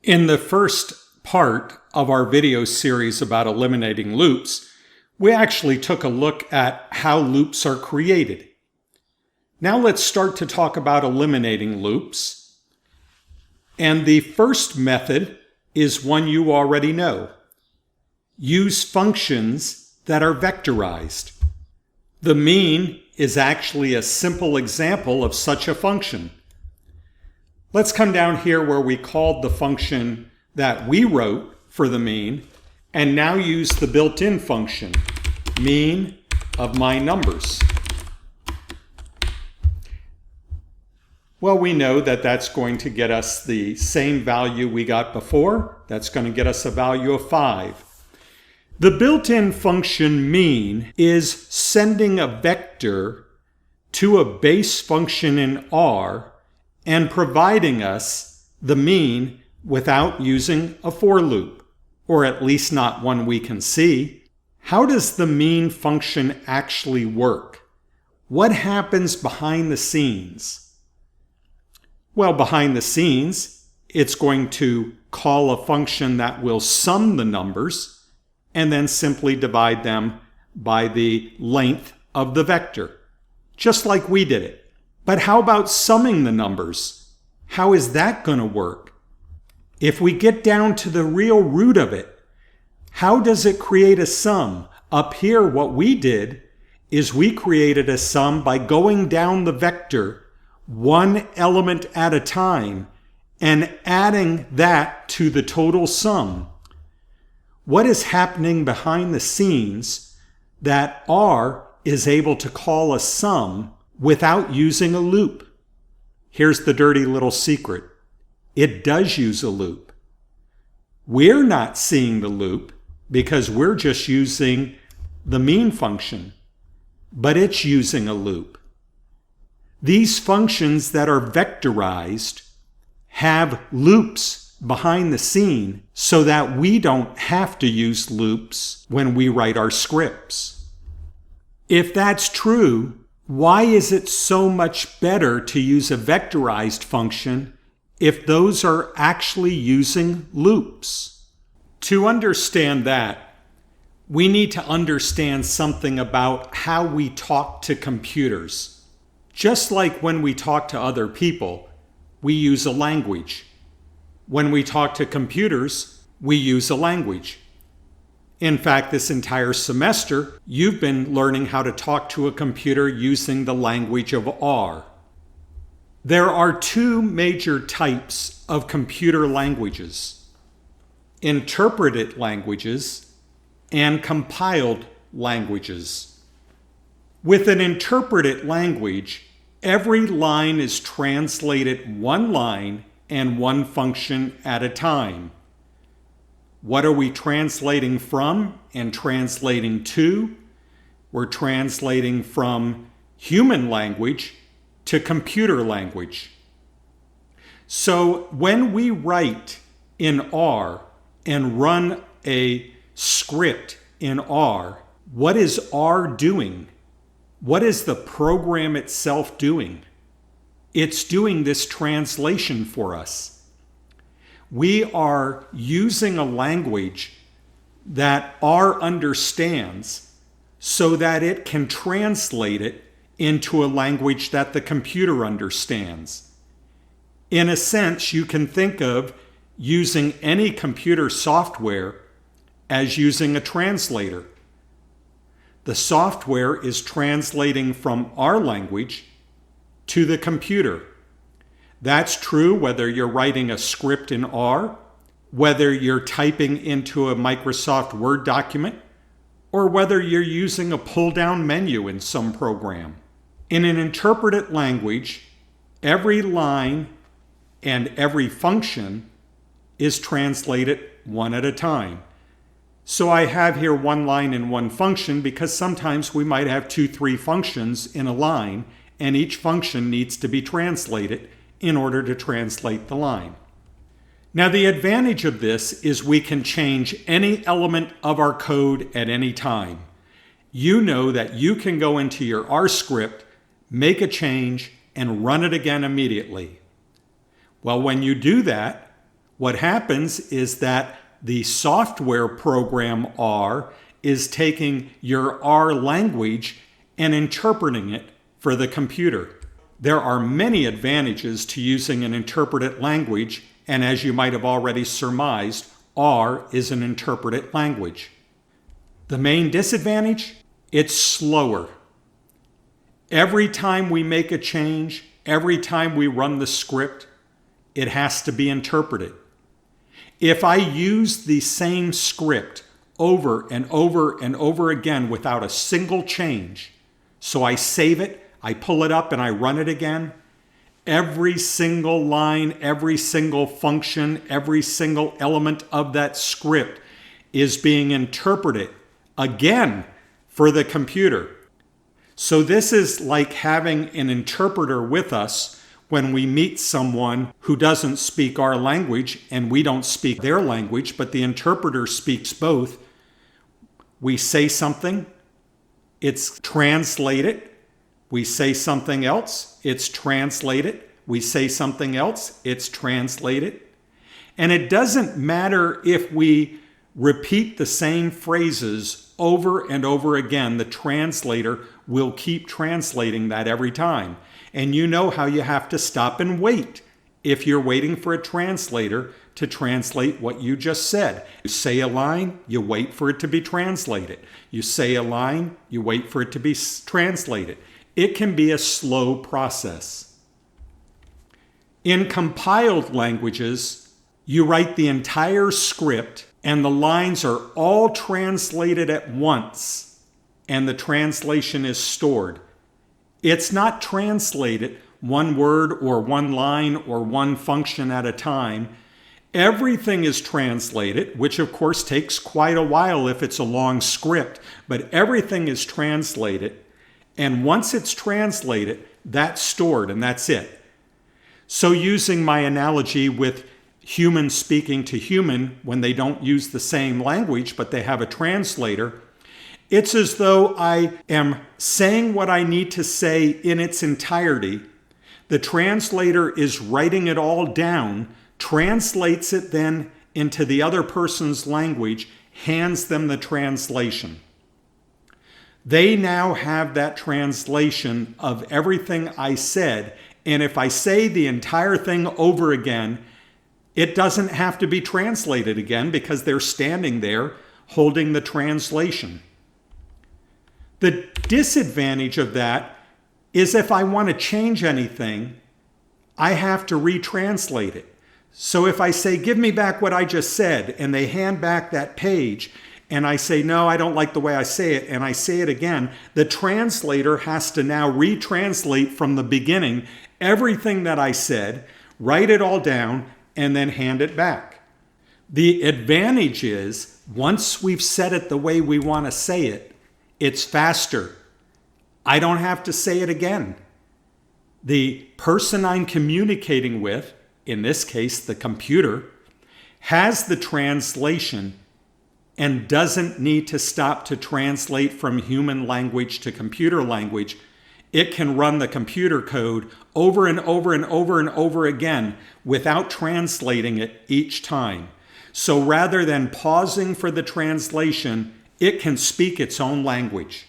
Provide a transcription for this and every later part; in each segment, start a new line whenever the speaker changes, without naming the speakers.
In the first part of our video series about eliminating loops, we actually took a look at how loops are created. Now let's start to talk about eliminating loops. And the first method is one you already know. Use functions that are vectorized. The mean is actually a simple example of such a function. Let's come down here where we called the function that we wrote for the mean, and now use the built-in function, mean of my numbers. Well, we know that that's going to get us the same value we got before. That's going to get us a value of 5. The built-in function mean is sending a vector to a base function in R and providing us the mean without using a for loop, or at least not one we can see. How does the mean function actually work? What happens behind the scenes? Well, behind the scenes, it's going to call a function that will sum the numbers and then simply divide them by the length of the vector, just like we did it. But how about summing the numbers? How is that going to work? If we get down to the real root of it, how does it create a sum? Up here, what we did is we created a sum by going down the vector one element at a time and adding that to the total sum. What is happening behind the scenes that R is able to call a sum without using a loop? Here's the dirty little secret. It does use a loop. We're not seeing the loop because we're just using the mean function, but it's using a loop. These functions that are vectorized have loops behind the scene so that we don't have to use loops when we write our scripts. If that's true, why is it so much better to use a vectorized function if those are actually using loops? To understand that, we need to understand something about how we talk to computers. Just like when we talk to other people, we use a language. When we talk to computers, we use a language. In fact, this entire semester, you've been learning how to talk to a computer using the language of R. There are two major types of computer languages: interpreted languages and compiled languages. With an interpreted language, every line is translated one line and one function at a time. What are we translating from and translating to? We're translating from human language to computer language. So when we write in R and run a script in R, what is R doing? What is the program itself doing? It's doing this translation for us. We are using a language that R understands so that it can translate it into a language that the computer understands. In a sense, you can think of using any computer software as using a translator. The software is translating from our language to the computer. That's true whether you're writing a script in R, whether you're typing into a Microsoft Word document, or whether you're using a pull-down menu in some program. In an interpreted language, every line and every function is translated one at a time. So I have here one line and one function because sometimes we might have 2-3 functions in a line, and each function needs to be translated in order to translate the line. Now, the advantage of this is we can change any element of our code at any time. You know that you can go into your R script, make a change, and run it again immediately. Well, when you do that, What happens is that the software program R is taking your R language and interpreting it for the computer. There are many advantages to using an interpreted language, and as you might have already surmised, R is an interpreted language. The main disadvantage? It's slower. Every time we make a change, every time we run the script, it has to be interpreted. If I use the same script over and over and over again without a single change, so I save it, I pull it up and I run it again, every single line, every single function, every single element of that script is being interpreted again for the computer. So this is like having an interpreter with us when we meet someone who doesn't speak our language and we don't speak their language, but the interpreter speaks both. We say something, it's translated. We say something else, it's translated. We say something else, it's translated. And it doesn't matter if we repeat the same phrases over and over again, the translator will keep translating that every time. And you know how you have to stop and wait if you're waiting for a translator to translate what you just said. You say a line, you wait for it to be translated. You say a line, you wait for it to be translated. It can be a slow process. In compiled languages, you write the entire script and the lines are all translated at once, and the translation is stored. It's not translated one word or one line or one function at a time. Everything is translated, which of course takes quite a while if it's a long script, but everything is translated. And once it's translated, that's stored and that's it. So using my analogy with human speaking to human when they don't use the same language, but they have a translator, it's as though I am saying what I need to say in its entirety. The translator is writing it all down, translates it then into the other person's language, hands them the translation. They now have that translation of everything I said, and if I say the entire thing over again, it doesn't have to be translated again because they're standing there holding the translation. The disadvantage of that is if I want to change anything, I have to retranslate it. So if I say, give me back what I just said, and they hand back that page, and I say, no, I don't like the way I say it, and I say it again, the translator has to now retranslate from the beginning everything that I said, write it all down, and then hand it back. The advantage is, once we've said it the way we want to say it, it's faster. I don't have to say it again. The person I'm communicating with, in this case the computer, has the translation and doesn't need to stop to translate from human language to computer language. It can run the computer code over and over and over and over again without translating it each time. So rather than pausing for the translation, it can speak its own language.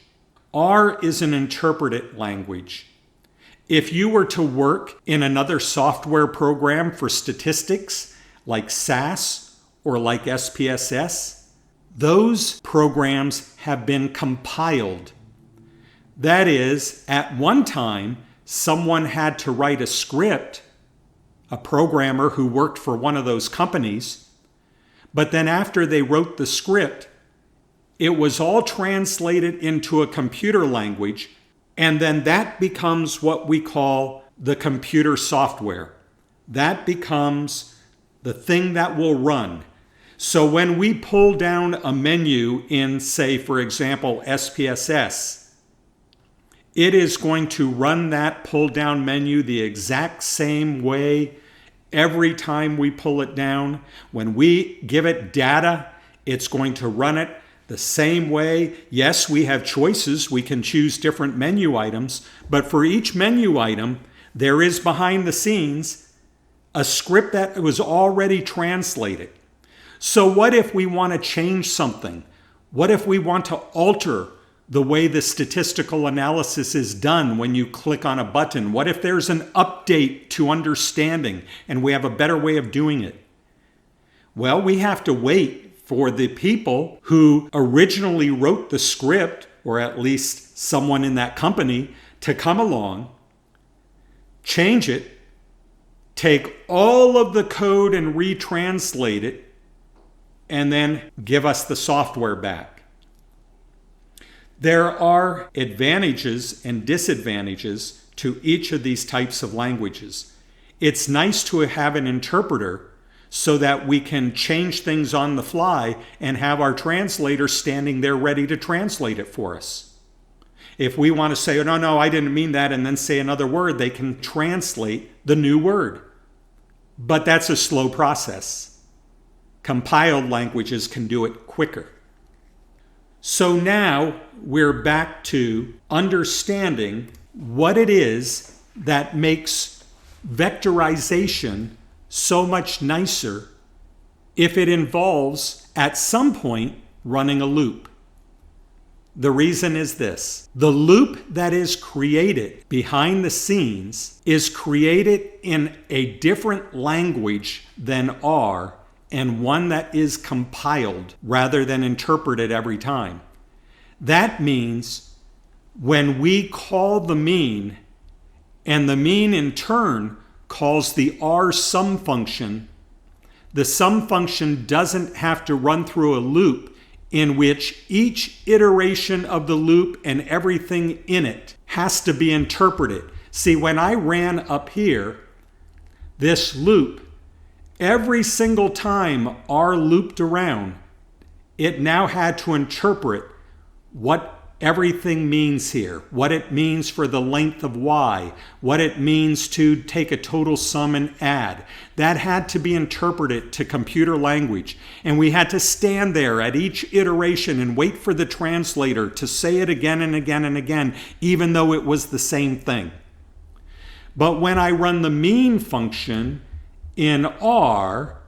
R is an interpreted language. If you were to work in another software program for statistics, like SAS or like SPSS, those programs have been compiled. That is, at one time, someone had to write a script, a programmer who worked for one of those companies, but then after they wrote the script, it was all translated into a computer language, and then that becomes what we call the computer software. That becomes the thing that will run. So when we pull down a menu in, say, for example, SPSS, it is going to run that pull-down menu the exact same way every time we pull it down. When we give it data, it's going to run it the same way. Yes, we have choices. We can choose different menu items, but for each menu item, there is behind the scenes a script that was already translated. So what if we want to change something? What if we want to alter the way the statistical analysis is done when you click on a button? What if there's an update to understanding and we have a better way of doing it? Well, we have to wait for the people who originally wrote the script, or at least someone in that company, to come along, change it, take all of the code and retranslate it, and then give us the software back. There are advantages and disadvantages to each of these types of languages. It's nice to have an interpreter so that we can change things on the fly and have our translator standing there ready to translate it for us. If we want to say, oh, no, I didn't mean that, and then say another word, they can translate the new word. But that's a slow process. Compiled languages can do it quicker. So now we're back to understanding what it is that makes vectorization so much nicer if it involves, at some point, running a loop. The reason is this: the loop that is created behind the scenes is created in a different language than R, and one that is compiled rather than interpreted every time. That means when we call the mean, and the mean in turn calls the R sum function, the sum function doesn't have to run through a loop in which each iteration of the loop and everything in it has to be interpreted. See, when I ran up here, this loop, every single time R looped around, it now had to interpret what everything means here, what it means for the length of Y, what it means to take a total sum and add. That had to be interpreted to computer language, and we had to stand there at each iteration and wait for the translator to say it again and again and again, even though it was the same thing. But when I run the mean function in R,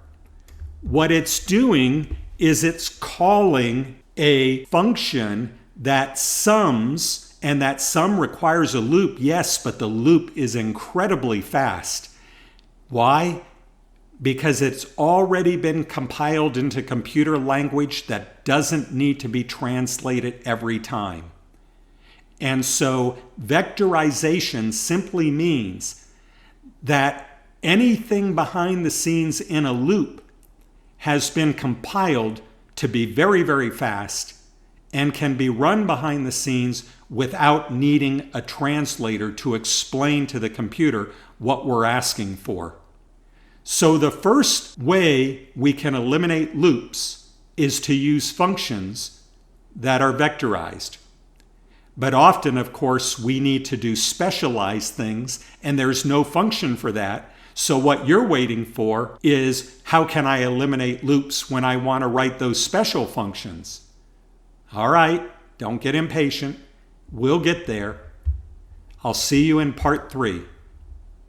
what it's doing is it's calling a function that sums, and that sum requires a loop, yes, but the loop is incredibly fast. Why? Because it's already been compiled into computer language that doesn't need to be translated every time. And so vectorization simply means that anything behind the scenes in a loop has been compiled to be very, very fast and can be run behind the scenes without needing a translator to explain to the computer what we're asking for. So the first way we can eliminate loops is to use functions that are vectorized. But often, of course, we need to do specialized things, and there's no function for that. So what you're waiting for is, how can I eliminate loops when I want to write those special functions? All right, don't get impatient. We'll get there. I'll see you in part 3.